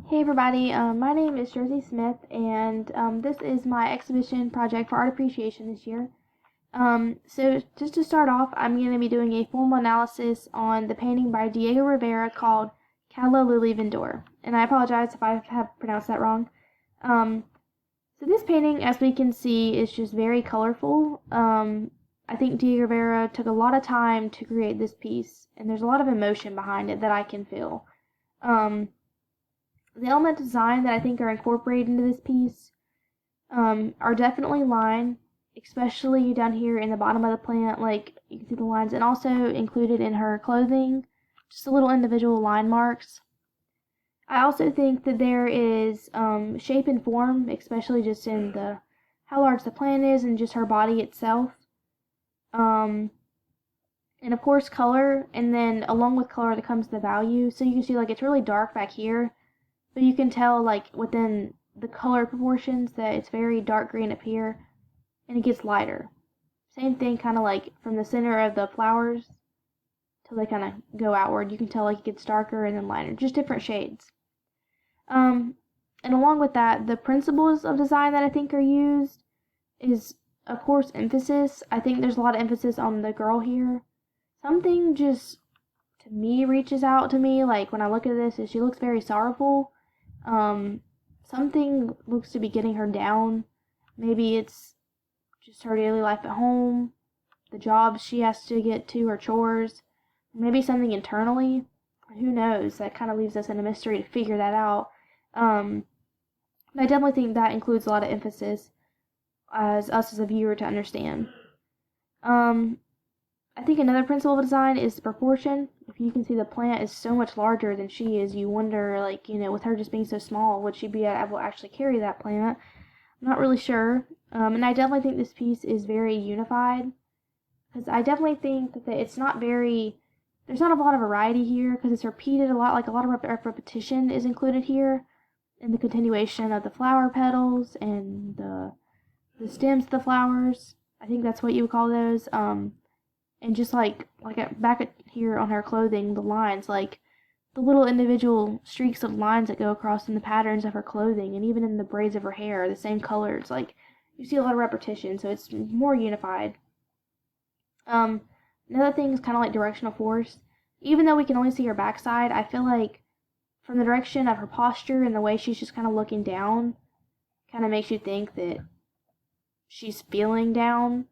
Hey everybody, my name is Jersey Smith, and this is my exhibition project for art appreciation this year. So just to start off, I'm going to be doing a formal analysis on the painting by Diego Rivera called Calla Lily Vendor, and I apologize if I have pronounced that wrong. So this painting, as we can see, is just very colorful. I think Diego Rivera took a lot of time to create this piece, and there's a lot of emotion behind it that I can feel. The element design that I think are incorporated into this piece are definitely line, especially down here in the bottom of the plant, like you can see the lines, and also included in her clothing, just the little individual line marks. I also think that there is shape and form, especially just in the how large the plant is and just her body itself. And of course color, and then along with color that comes the value. So you can see like it's really dark back here, but you can tell like within the color proportions that it's very dark green up here and it gets lighter. Same thing kind of like from the center of the flowers till they kind of go outward. You can tell like it gets darker and then lighter, just different shades. And along with that, the principles of design that I think are used is of course emphasis. I think there's a lot of emphasis on the girl here. Something just to me reaches out to me like when I look at this is she looks very sorrowful. Something looks to be getting her down. Maybe it's just her daily life at home, the jobs she has to get to, her chores, maybe something internally. Who knows? That kind of leaves us in a mystery to figure that out. But I definitely think that includes a lot of emphasis as us as a viewer to understand. I think another principle of design is the proportion. If you can see the plant is so much larger than she is, you wonder, like, with her just being so small, would she be able to actually carry that plant? I'm not really sure. And I definitely think this piece is very unified. Because I definitely think that there's not a lot of variety here, because it's repeated a lot, like a lot of repetition is included here in the continuation of the flower petals and the stems of the flowers. I think that's what you would call those. And just like back here on her clothing, the lines, like the little individual streaks of lines that go across in the patterns of her clothing, and even in the braids of her hair, the same colors. Like you see a lot of repetition, so it's more unified. Another thing is kind of like directional force. Even though we can only see her backside, I feel like from the direction of her posture and the way she's just kind of looking down, kind of makes you think that she's feeling down.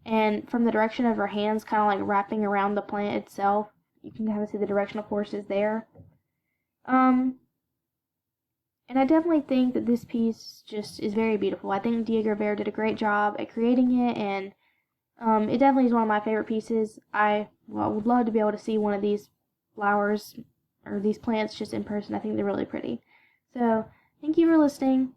And from the direction of her hands kind of like wrapping around the plant itself, you can kind of see the directional forces there. And I definitely think that this piece just is very beautiful. I think Diego Rivera did a great job at creating it, and it definitely is one of my favorite pieces. I would love to be able to see one of these flowers or these plants just in person. I think they're really pretty. So, thank you for listening.